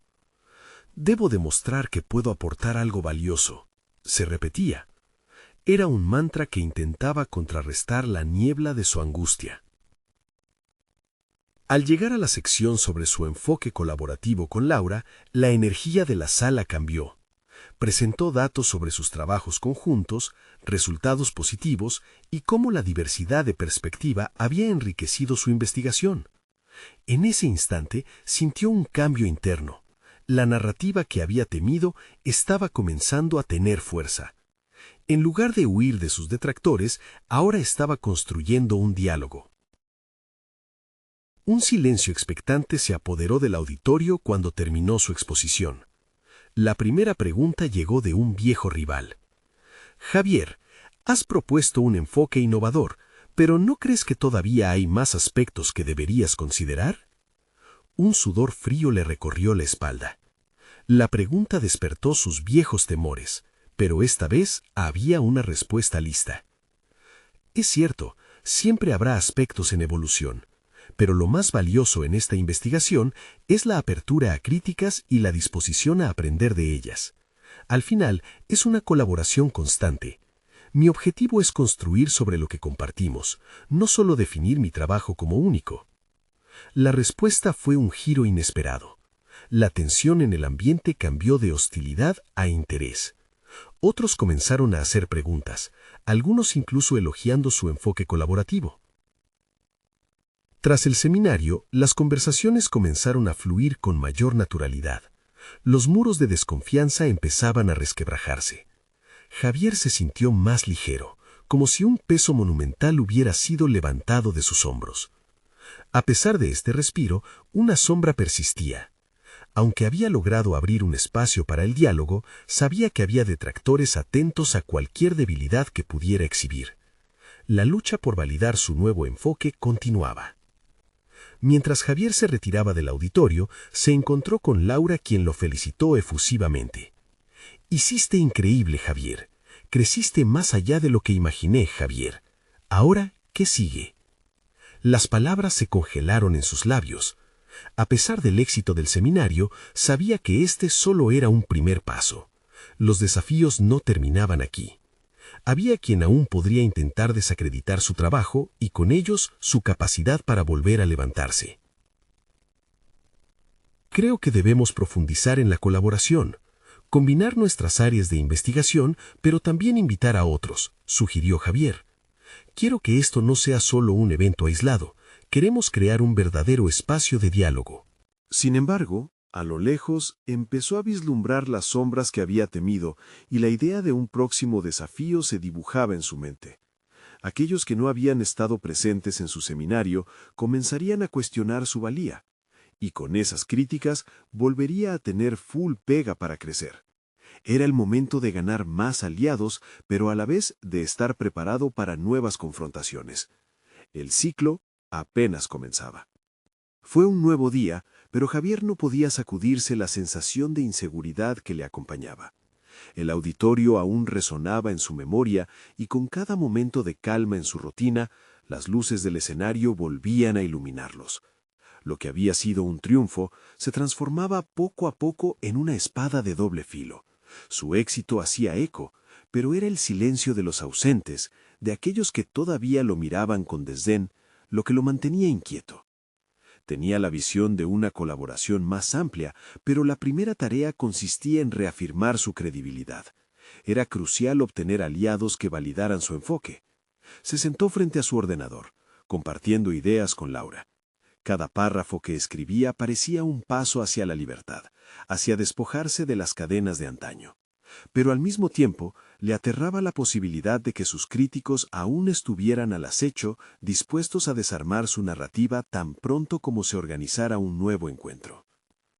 «Debo demostrar que puedo aportar algo valioso», se repetía. Era un mantra que intentaba contrarrestar la niebla de su angustia. Al llegar a la sección sobre su enfoque colaborativo con Laura, la energía de la sala cambió. Presentó datos sobre sus trabajos conjuntos, resultados positivos y cómo la diversidad de perspectiva había enriquecido su investigación. En ese instante sintió un cambio interno. La narrativa que había temido estaba comenzando a tener fuerza. En lugar de huir de sus detractores, ahora estaba construyendo un diálogo. Un silencio expectante se apoderó del auditorio cuando terminó su exposición. La primera pregunta llegó de un viejo rival. «Javier, has propuesto un enfoque innovador, pero ¿no crees que todavía hay más aspectos que deberías considerar?» Un sudor frío le recorrió la espalda. La pregunta despertó sus viejos temores, pero esta vez había una respuesta lista. «Es cierto, siempre habrá aspectos en evolución. Pero lo más valioso en esta investigación es la apertura a críticas y la disposición a aprender de ellas. Al final, es una colaboración constante. Mi objetivo es construir sobre lo que compartimos, no solo definir mi trabajo como único». La respuesta fue un giro inesperado. La tensión en el ambiente cambió de hostilidad a interés. Otros comenzaron a hacer preguntas, algunos incluso elogiando su enfoque colaborativo. Tras el seminario, las conversaciones comenzaron a fluir con mayor naturalidad. Los muros de desconfianza empezaban a resquebrajarse. Javier se sintió más ligero, como si un peso monumental hubiera sido levantado de sus hombros. A pesar de este respiro, una sombra persistía. Aunque había logrado abrir un espacio para el diálogo, sabía que había detractores atentos a cualquier debilidad que pudiera exhibir. La lucha por validar su nuevo enfoque continuaba. Mientras Javier se retiraba del auditorio, se encontró con Laura, quien lo felicitó efusivamente. «Hiciste increíble, Javier. Creciste más allá de lo que imaginé, Javier. Ahora, ¿qué sigue?» Las palabras se congelaron en sus labios. A pesar del éxito del seminario, sabía que este solo era un primer paso. Los desafíos no terminaban aquí. Había quien aún podría intentar desacreditar su trabajo y con ellos su capacidad para volver a levantarse. Creo que debemos profundizar en la colaboración, combinar nuestras áreas de investigación, pero también invitar a otros, sugirió Javier. Quiero que esto no sea solo un evento aislado, queremos crear un verdadero espacio de diálogo. Sin embargo, a lo lejos empezó a vislumbrar las sombras que había temido y la idea de un próximo desafío se dibujaba en su mente. Aquellos que no habían estado presentes en su seminario comenzarían a cuestionar su valía, y con esas críticas volvería a tener full pega para crecer. Era el momento de ganar más aliados, pero a la vez de estar preparado para nuevas confrontaciones. El ciclo apenas comenzaba. Fue un nuevo día, pero Javier no podía sacudirse la sensación de inseguridad que le acompañaba. El auditorio aún resonaba en su memoria y con cada momento de calma en su rutina, las luces del escenario volvían a iluminarlos. Lo que había sido un triunfo se transformaba poco a poco en una espada de doble filo. Su éxito hacía eco, pero era el silencio de los ausentes, de aquellos que todavía lo miraban con desdén, lo que lo mantenía inquieto. Tenía la visión de una colaboración más amplia, pero la primera tarea consistía en reafirmar su credibilidad. Era crucial obtener aliados que validaran su enfoque. Se sentó frente a su ordenador, compartiendo ideas con Laura. Cada párrafo que escribía parecía un paso hacia la libertad, hacia despojarse de las cadenas de antaño. Pero al mismo tiempo le aterraba la posibilidad de que sus críticos aún estuvieran al acecho, dispuestos a desarmar su narrativa tan pronto como se organizara un nuevo encuentro.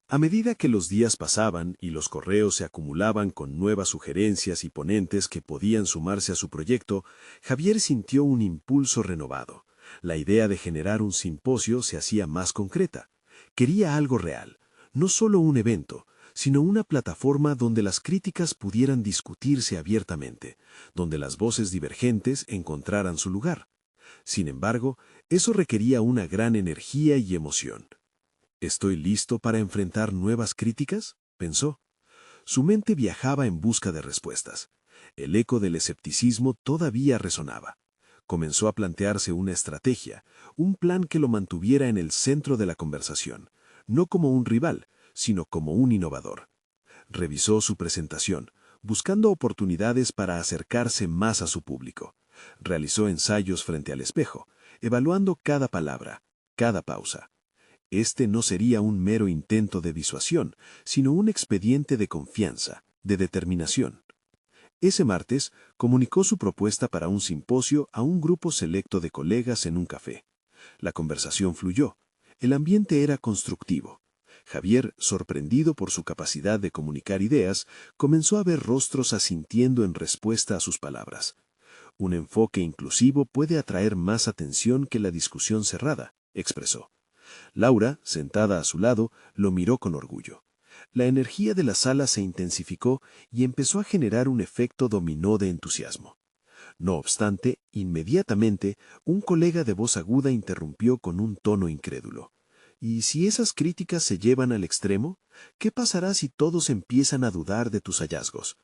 A medida que los días pasaban y los correos se acumulaban con nuevas sugerencias y ponentes que podían sumarse a su proyecto, Javier sintió un impulso renovado. La idea de generar un simposio se hacía más concreta. Quería algo real, no solo un evento, sino una plataforma donde las críticas pudieran discutirse abiertamente, donde las voces divergentes encontraran su lugar. Sin embargo, eso requería una gran energía y emoción. ¿Estoy listo para enfrentar nuevas críticas?, pensó. Su mente viajaba en busca de respuestas. El eco del escepticismo todavía resonaba. Comenzó a plantearse una estrategia, un plan que lo mantuviera en el centro de la conversación, no como un rival, sino como un innovador. Revisó su presentación, buscando oportunidades para acercarse más a su público. Realizó ensayos frente al espejo, evaluando cada palabra, cada pausa. Este no sería un mero intento de disuasión, sino un expediente de confianza, de determinación. Ese martes comunicó su propuesta para un simposio a un grupo selecto de colegas en un café. La conversación fluyó. El ambiente era constructivo. Javier, sorprendido por su capacidad de comunicar ideas, comenzó a ver rostros asintiendo en respuesta a sus palabras. Un enfoque inclusivo puede atraer más atención que la discusión cerrada, expresó. Laura, sentada a su lado, lo miró con orgullo. La energía de la sala se intensificó y empezó a generar un efecto dominó de entusiasmo. No obstante, inmediatamente, un colega de voz aguda interrumpió con un tono incrédulo. ¿Y si esas críticas se llevan al extremo? ¿Qué pasará si todos empiezan a dudar de tus hallazgos?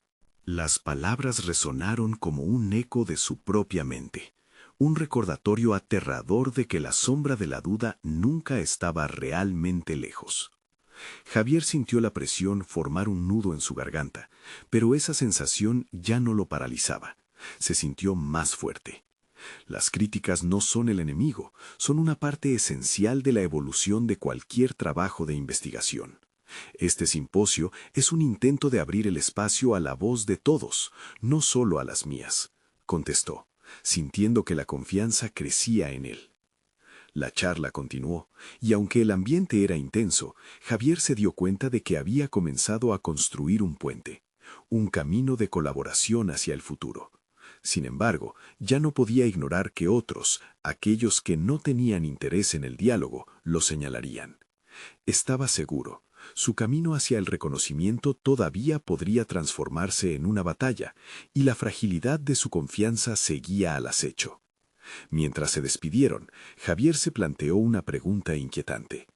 Las palabras resonaron como un eco de su propia mente, un recordatorio aterrador de que la sombra de la duda nunca estaba realmente lejos. Javier sintió la presión formar un nudo en su garganta, pero esa sensación ya no lo paralizaba. Se sintió más fuerte. Las críticas no son el enemigo, son una parte esencial de la evolución de cualquier trabajo de investigación. Este simposio es un intento de abrir el espacio a la voz de todos, no solo a las mías, contestó, sintiendo que la confianza crecía en él. La charla continuó, y aunque el ambiente era intenso, Javier se dio cuenta de que había comenzado a construir un puente, un camino de colaboración hacia el futuro. Sin embargo, ya no podía ignorar que otros, aquellos que no tenían interés en el diálogo, lo señalarían. Estaba seguro, su camino hacia el reconocimiento todavía podría transformarse en una batalla, y la fragilidad de su confianza seguía al acecho. Mientras se despidieron, Javier se planteó una pregunta inquietante.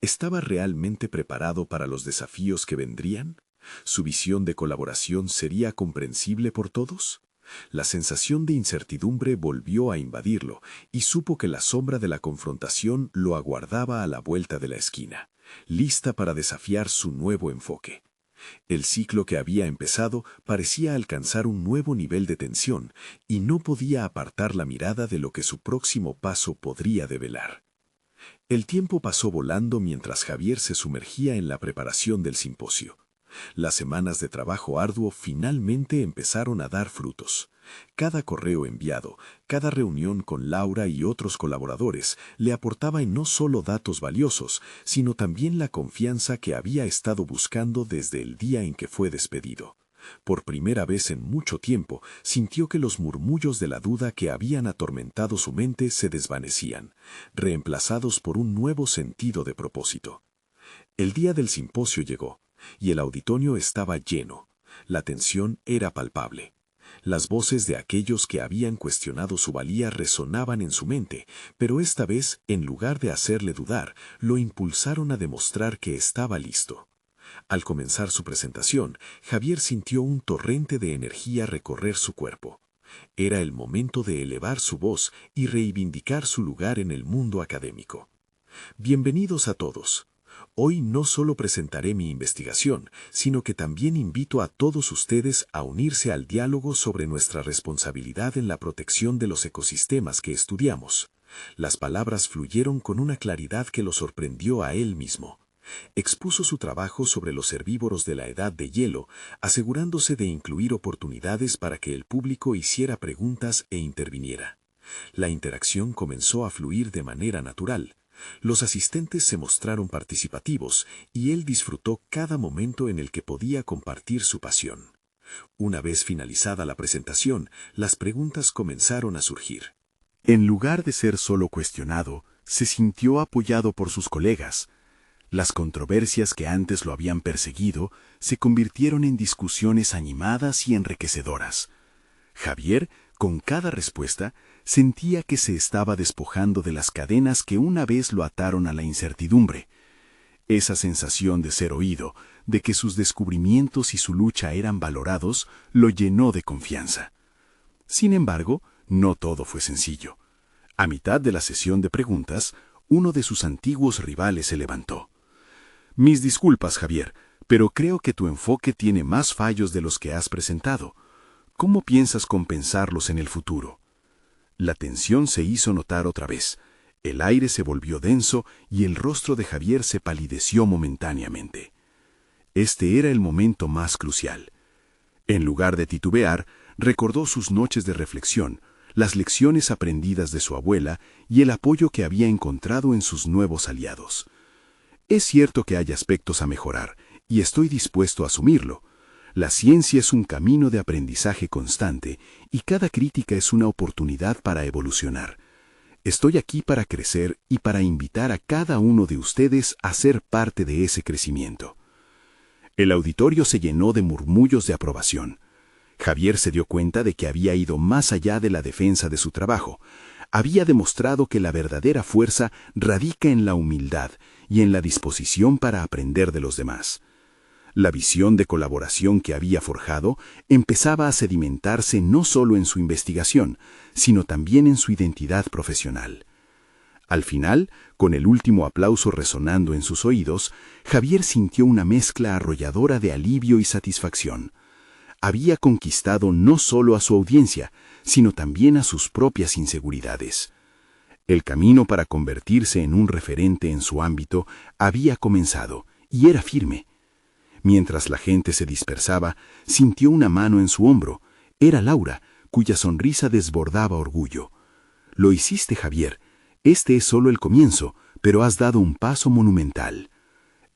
¿Estaba realmente preparado para los desafíos que vendrían? ¿Su visión de colaboración sería comprensible por todos? La sensación de incertidumbre volvió a invadirlo y supo que la sombra de la confrontación lo aguardaba a la vuelta de la esquina, lista para desafiar su nuevo enfoque. El ciclo que había empezado parecía alcanzar un nuevo nivel de tensión y no podía apartar la mirada de lo que su próximo paso podría develar. El tiempo pasó volando mientras Javier se sumergía en la preparación del simposio. Las semanas de trabajo arduo finalmente empezaron a dar frutos. Cada correo enviado, cada reunión con Laura y otros colaboradores le aportaba no solo datos valiosos, sino también la confianza que había estado buscando desde el día en que fue despedido. Por primera vez en mucho tiempo, sintió que los murmullos de la duda que habían atormentado su mente se desvanecían, reemplazados por un nuevo sentido de propósito. El día del simposio llegó, y el auditorio estaba lleno. La tensión era palpable. Las voces de aquellos que habían cuestionado su valía resonaban en su mente, pero esta vez, en lugar de hacerle dudar, lo impulsaron a demostrar que estaba listo. Al comenzar su presentación, Javier sintió un torrente de energía recorrer su cuerpo. Era el momento de elevar su voz y reivindicar su lugar en el mundo académico. Bienvenidos a todos. Hoy no solo presentaré mi investigación, sino que también invito a todos ustedes a unirse al diálogo sobre nuestra responsabilidad en la protección de los ecosistemas que estudiamos. Las palabras fluyeron con una claridad que lo sorprendió a él mismo. Expuso su trabajo sobre los herbívoros de la edad de hielo, asegurándose de incluir oportunidades para que el público hiciera preguntas e interviniera. La interacción comenzó a fluir de manera natural. Los asistentes se mostraron participativos y él disfrutó cada momento en el que podía compartir su pasión. Una vez finalizada la presentación, las preguntas comenzaron a surgir. En lugar de ser solo cuestionado, se sintió apoyado por sus colegas. Las controversias que antes lo habían perseguido se convirtieron en discusiones animadas y enriquecedoras. Javier, con cada respuesta, sentía que se estaba despojando de las cadenas que una vez lo ataron a la incertidumbre. Esa sensación de ser oído, de que sus descubrimientos y su lucha eran valorados, lo llenó de confianza. Sin embargo, no todo fue sencillo. A mitad de la sesión de preguntas, uno de sus antiguos rivales se levantó. Mis disculpas, Javier, pero creo que tu enfoque tiene más fallos de los que has presentado. ¿Cómo piensas compensarlos en el futuro? La tensión se hizo notar otra vez. El aire se volvió denso y el rostro de Javier se palideció momentáneamente. Este era el momento más crucial. En lugar de titubear, recordó sus noches de reflexión, las lecciones aprendidas de su abuela y el apoyo que había encontrado en sus nuevos aliados. Es cierto que hay aspectos a mejorar, y estoy dispuesto a asumirlo. La ciencia es un camino de aprendizaje constante, y cada crítica es una oportunidad para evolucionar. Estoy aquí para crecer y para invitar a cada uno de ustedes a ser parte de ese crecimiento. El auditorio se llenó de murmullos de aprobación. Javier se dio cuenta de que había ido más allá de la defensa de su trabajo. Había demostrado que la verdadera fuerza radica en la humildad y en la disposición para aprender de los demás. La visión de colaboración que había forjado empezaba a sedimentarse no solo en su investigación, sino también en su identidad profesional. Al final, con el último aplauso resonando en sus oídos, Javier sintió una mezcla arrolladora de alivio y satisfacción. Había conquistado no solo a su audiencia, sino también a sus propias inseguridades. El camino para convertirse en un referente en su ámbito había comenzado, y era firme. Mientras la gente se dispersaba, sintió una mano en su hombro. Era Laura, cuya sonrisa desbordaba orgullo. Lo hiciste, Javier. Este es solo el comienzo, pero has dado un paso monumental.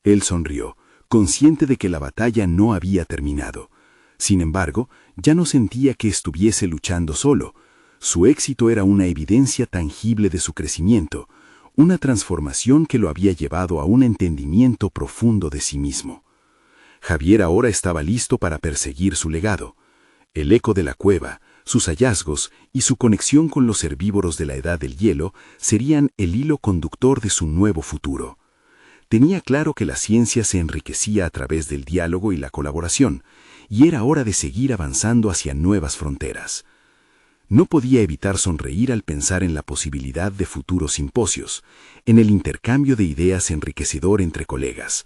Él sonrió, consciente de que la batalla no había terminado. Sin embargo, ya no sentía que estuviese luchando solo. Su éxito era una evidencia tangible de su crecimiento, una transformación que lo había llevado a un entendimiento profundo de sí mismo. Javier ahora estaba listo para perseguir su legado. El eco de la cueva, sus hallazgos y su conexión con los herbívoros de la edad del hielo serían el hilo conductor de su nuevo futuro. Tenía claro que la ciencia se enriquecía a través del diálogo y la colaboración, y era hora de seguir avanzando hacia nuevas fronteras. No podía evitar sonreír al pensar en la posibilidad de futuros simposios, en el intercambio de ideas enriquecedor entre colegas.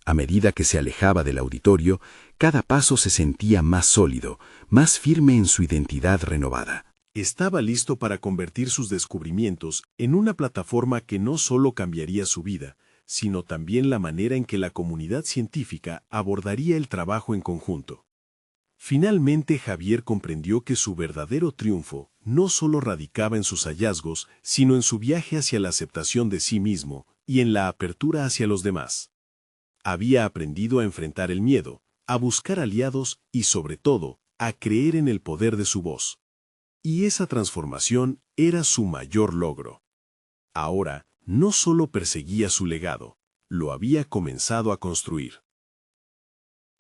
A medida que se alejaba del auditorio, cada paso se sentía más sólido, más firme en su identidad renovada. Estaba listo para convertir sus descubrimientos en una plataforma que no solo cambiaría su vida, sino también la manera en que la comunidad científica abordaría el trabajo en conjunto. Finalmente, Javier comprendió que su verdadero triunfo no solo radicaba en sus hallazgos, sino en su viaje hacia la aceptación de sí mismo y en la apertura hacia los demás. Había aprendido a enfrentar el miedo, a buscar aliados y, sobre todo, a creer en el poder de su voz. Y esa transformación era su mayor logro. Ahora, no solo perseguía su legado, lo había comenzado a construir.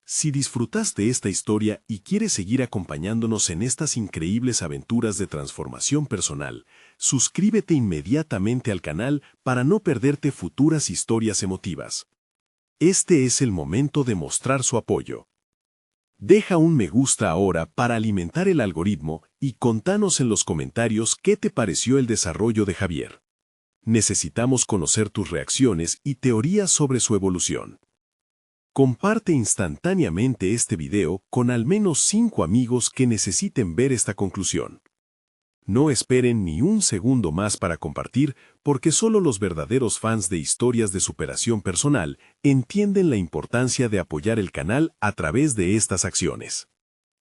Si disfrutaste esta historia y quieres seguir acompañándonos en estas increíbles aventuras de transformación personal, suscríbete inmediatamente al canal para no perderte futuras historias emotivas. Este es el momento de mostrar su apoyo. Deja un me gusta ahora para alimentar el algoritmo y contanos en los comentarios qué te pareció el desarrollo de Javier. Necesitamos conocer tus reacciones y teorías sobre su evolución. Comparte instantáneamente este video con al menos 5 amigos que necesiten ver esta conclusión. No esperen ni un segundo más para compartir, porque solo los verdaderos fans de historias de superación personal entienden la importancia de apoyar el canal a través de estas acciones.